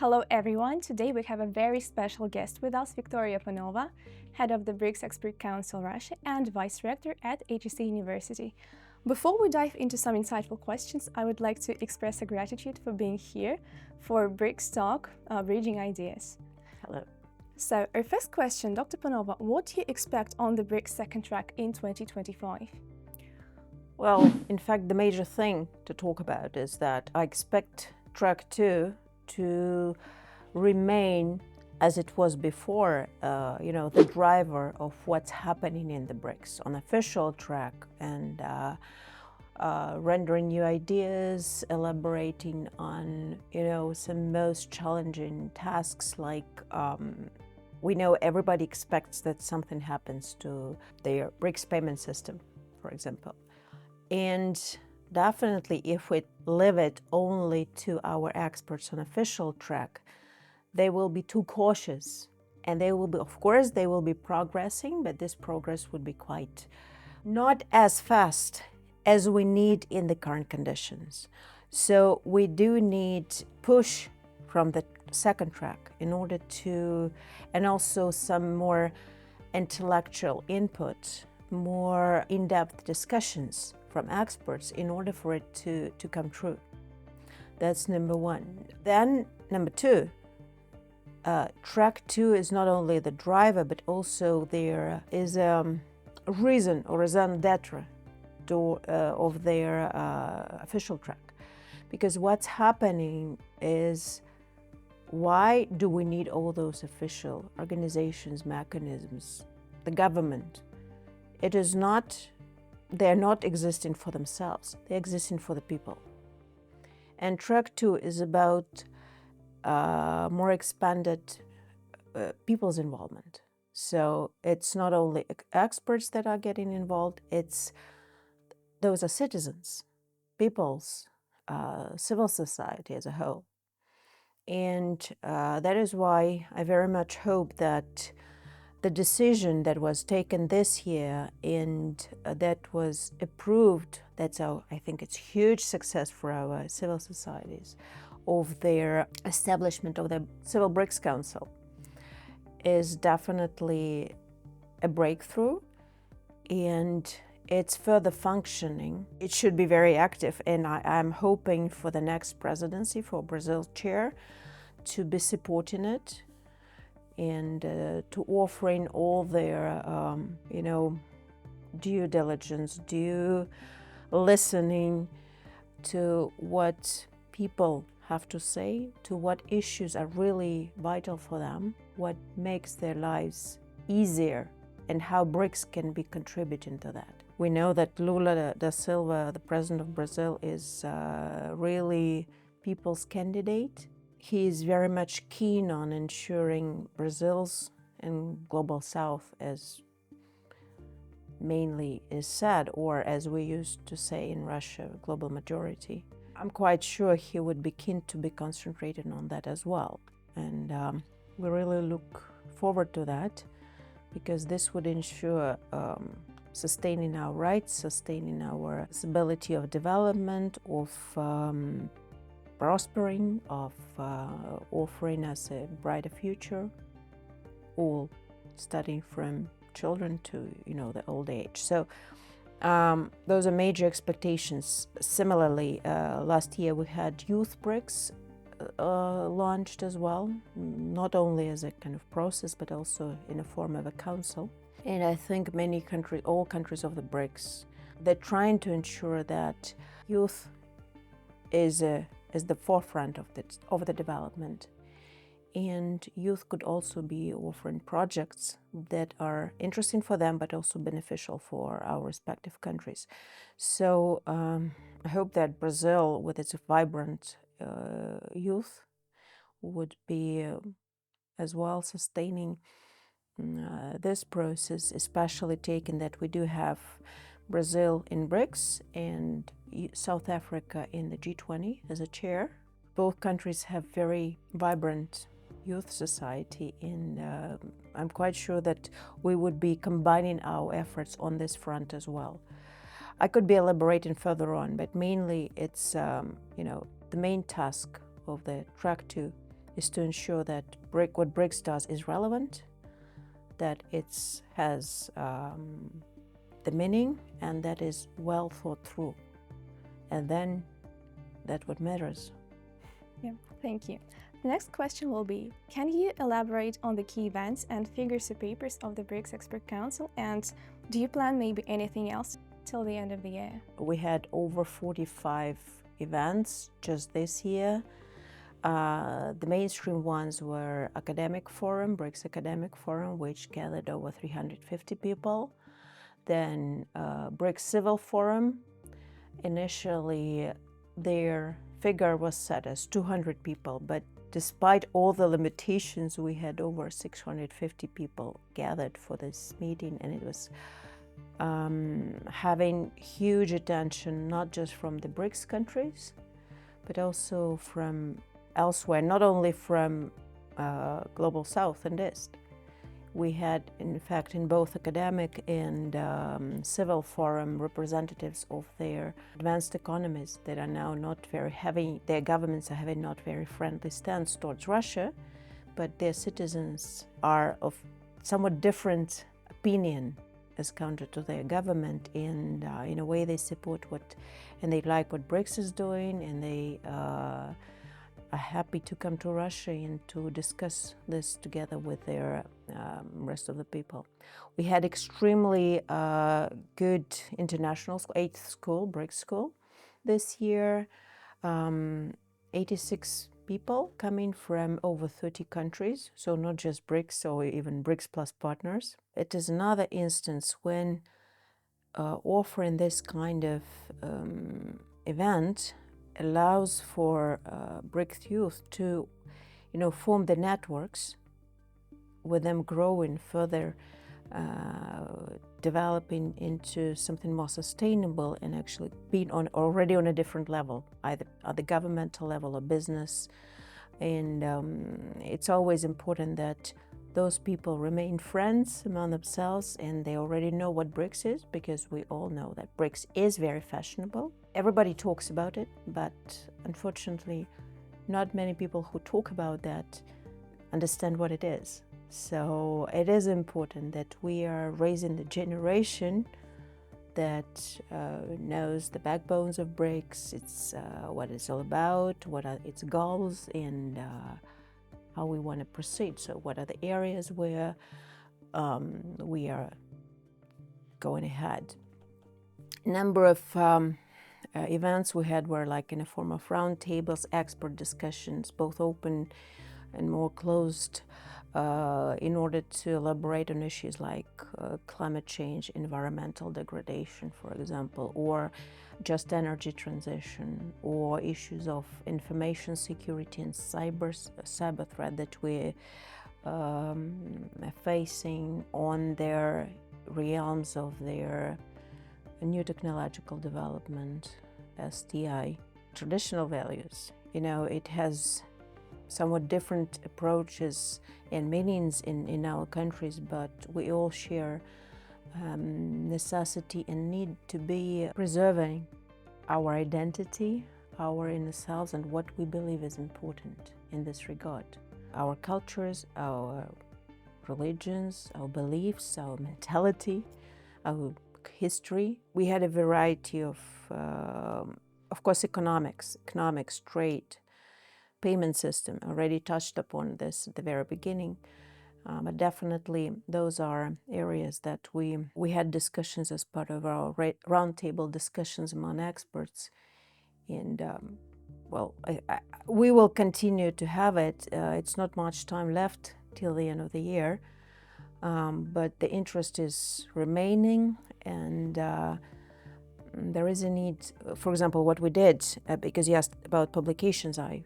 Hello everyone, today we have a very special guest with us, Victoria Panova, Head of the BRICS Expert Council Russia and Vice Rector at HSE University. Before we dive into some insightful questions, I would like to express a gratitude for being here for BRICS Talk, Bridging Ideas. Hello. So our first question, Dr. Panova, what do you expect on the BRICS second track in 2025? Well, in fact, the major thing to talk about is that I expect track 2 to remain as it was before, the driver of what's happening in the BRICS on official track and rendering new ideas, elaborating on, some most challenging tasks like we know everybody expects that something happens to their BRICS payment system, for example. And definitely, if we leave it only to our experts on official track, they will be too cautious. And they will be progressing, but this progress would be quite not as fast as we need in the current conditions. So we do need push from the second track in order to, and also some more intellectual input, more in-depth discussions from experts in order for it to come true. That's number one. Then number two, track 2 is not only the driver, but also there is a reason or raison d'etre of their official track. Because what's happening is, why do we need all those official organizations, mechanisms, the government? It is not, they're not existing for themselves, they're existing for the people. And track 2 is about more expanded people's involvement. So it's not only experts that are getting involved, those are citizens, peoples, civil society as a whole. And that is why I very much hope that the decision that was taken this year and that was approved, I think it's huge success for our civil societies, of their establishment of the Civil BRICS Council, is definitely a breakthrough, and it's further functioning. It should be very active, and I'm hoping for the next presidency, for Brazil's chair, to be supporting it and to offering all their, due diligence, due listening to what people have to say, to what issues are really vital for them, what makes their lives easier, and how BRICS can be contributing to that. We know that Lula da Silva, the president of Brazil, is really people's candidate. He is very much keen on ensuring Brazil's and Global South, as mainly is said, or as we used to say in Russia, global majority. I'm quite sure he would be keen to be concentrating on that as well. And we really look forward to that, because this would ensure sustaining our rights, sustaining our ability of development, of prospering, of offering us a brighter future, all starting from children to the old age. So those are major expectations. Similarly, last year we had Youth BRICS launched as well, not only as a kind of process, but also in a form of a council. And I think all countries of the BRICS, they're trying to ensure that youth is the forefront of the development. And youth could also be offering projects that are interesting for them, but also beneficial for our respective countries. So I hope that Brazil, with its vibrant youth, would be as well sustaining this process, especially taking that we do have Brazil in BRICS and South Africa in the G20 as a chair. Both countries have very vibrant youth society, and I'm quite sure that we would be combining our efforts on this front as well. I could be elaborating further on, but mainly it's, the main task of the track 2 is to ensure that what BRICS does is relevant, that it has the meaning, and that is well thought through. And then that's what matters. Yeah, thank you. The next question will be, can you elaborate on the key events and figures or papers of the BRICS Expert Council, and do you plan maybe anything else till the end of the year? We had over 45 events just this year. The mainstream ones were Academic Forum, BRICS Academic Forum, which gathered over 350 people. Then BRICS Civil Forum. Initially, their figure was set as 200 people, but despite all the limitations, we had over 650 people gathered for this meeting, and it was having huge attention, not just from the BRICS countries, but also from elsewhere, not only from Global South and East. We had, in fact, in both academic and civil forum, representatives of their advanced economies that are now not very having, their governments are having not very friendly stance towards Russia, but their citizens are of somewhat different opinion as counter to their government, and in a way they support and they like what BRICS is doing, and they are happy to come to Russia and to discuss this together with their rest of the people. We had extremely good international school, 8th school, BRICS school this year, 86 people coming from over 30 countries, so not just BRICS or even BRICS plus partners. It is another instance when offering this kind of event allows for BRICS youth to, form the networks, with them growing further, developing into something more sustainable, and actually being already on a different level, either at the governmental level or business. And it's always important that those people remain friends among themselves, and they already know what BRICS is, because we all know that BRICS is very fashionable. Everybody talks about it, but unfortunately, not many people who talk about that understand what it is. So it is important that we are raising the generation that knows the backbones of BRICS, it's what it's all about, what are its goals, and how we want to proceed. So what are the areas where we are going ahead. Number of events we had were like in a form of roundtables, expert discussions, both open and more closed, in order to elaborate on issues like climate change, environmental degradation, for example, or just energy transition, or issues of information security and cyber threat that we're facing on their realms of their new technological development, STI, traditional values. It has somewhat different approaches and meanings in our countries, but we all share necessity and need to be preserving our identity, our inner selves, and what we believe is important in this regard. Our cultures, our religions, our beliefs, our mentality, our history. We had a variety of course, economics, trade, payment system. Already touched upon this at the very beginning, but definitely those are areas that we had discussions as part of our roundtable discussions among experts, and we will continue to have it. It's not much time left till the end of the year, but the interest is remaining, and there is a need. For example, what we did, because you asked about publications, I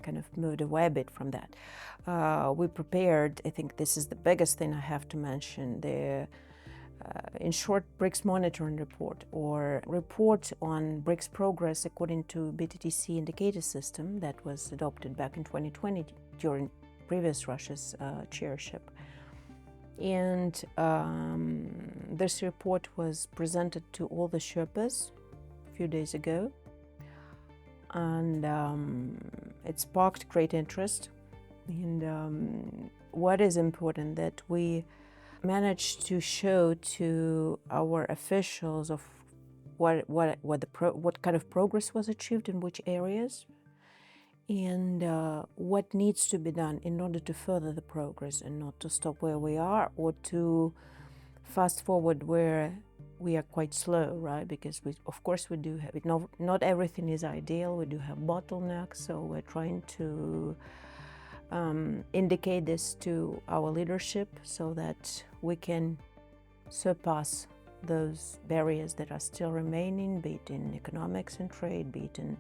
kind of moved away a bit from that. We prepared, I think this is the biggest thing I have to mention, the in short, BRICS monitoring report, or report on BRICS progress according to BTTC indicator system that was adopted back in 2020 during previous Russia's chairship. And this report was presented to all the Sherpas a few days ago, and it sparked great interest And what is important that we managed to show to our officials of what kind of progress was achieved in which areas, and what needs to be done in order to further the progress and not to stop where we are or to fast forward where we are quite slow, right? Because of course we do have it. Not everything is ideal. We do have bottlenecks, so we're trying to indicate this to our leadership so that we can surpass those barriers that are still remaining, be it in economics and trade, be it in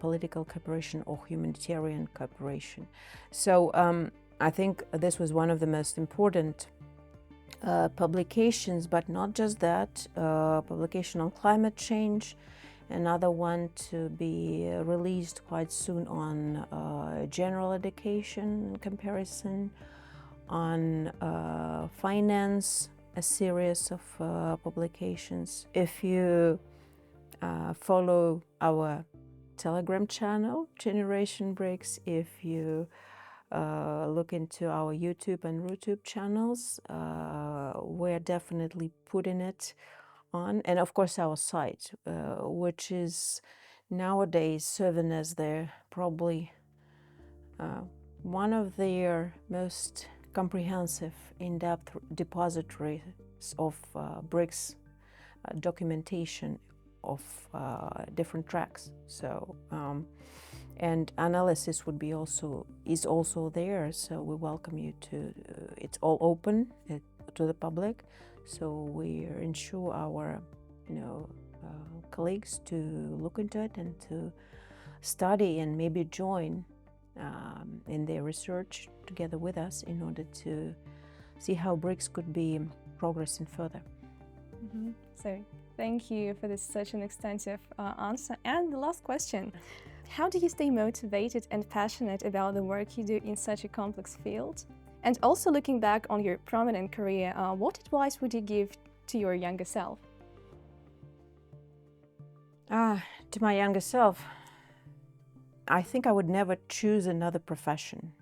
political cooperation or humanitarian cooperation. So I think this was one of the most important publications, but not just that, publication on climate change, another one to be released quite soon on general education comparison, on finance, a series of publications. If you follow our Telegram channel, Generation BRICS, if you look into our YouTube and YouTube channels, we're definitely putting it on, and of course our site, which is nowadays serving as probably one of their most comprehensive, in-depth depositories of BRICS documentation of different tracks. So and analysis is also there. So we welcome you to. It's all open to the public. So we ensure our colleagues to look into it and to study and maybe join in their research together with us in order to see how BRICS could be progressing further. Mm-hmm. So thank you for this such an extensive answer. And the last question, how do you stay motivated and passionate about the work you do in such a complex field? And also looking back on your prominent career, what advice would you give to your younger self? To my younger self, I think I would never choose another profession.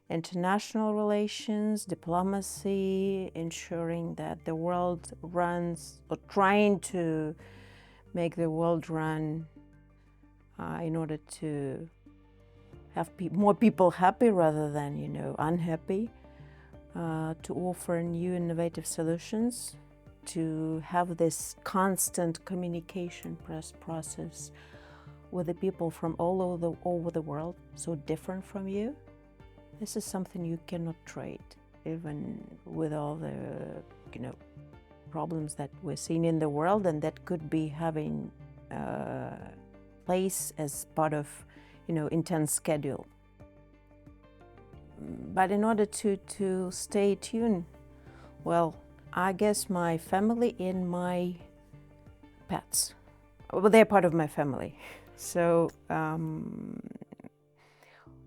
International relations, diplomacy, ensuring that the world runs, or trying to make the world run in order to have more people happy rather than, unhappy, to offer new innovative solutions, to have this constant communication process with the people from all over the world, so different from you. This is something you cannot trade, even with all the, problems that we're seeing in the world, and that could be having place as part of, intense schedule. But in order to stay tuned, well, I guess my family and my pets, well, they're part of my family. So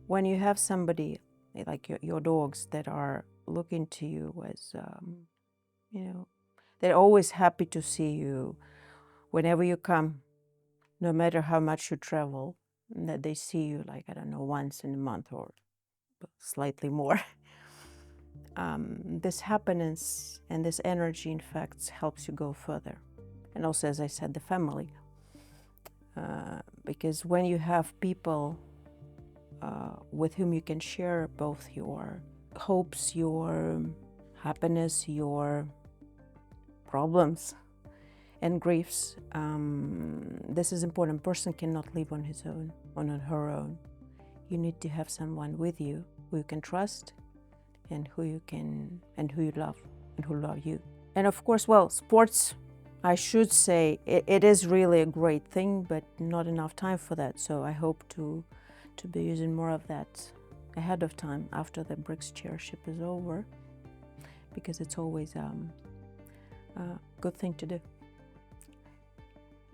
when you have somebody like your dogs that are looking to you as, they're always happy to see you whenever you come, no matter how much you travel, that they see you like, I don't know, once in a month or slightly more. This happiness and this energy, in fact, helps you go further. And also, as I said, the family. Because when you have people with whom you can share both your hopes, your happiness, your problems and griefs, this is important. A person cannot live on his own, on her own. You need to have someone with you who you can trust and who you love and who love you. And of course, well, sports, I should say, it is really a great thing, but not enough time for that. So I hope to be using more of that ahead of time after the BRICS chairship is over, because it's always a good thing to do.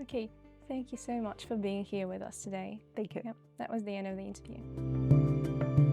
Okay, thank you so much for being here with us today. Thank you. Yep, that was the end of the interview.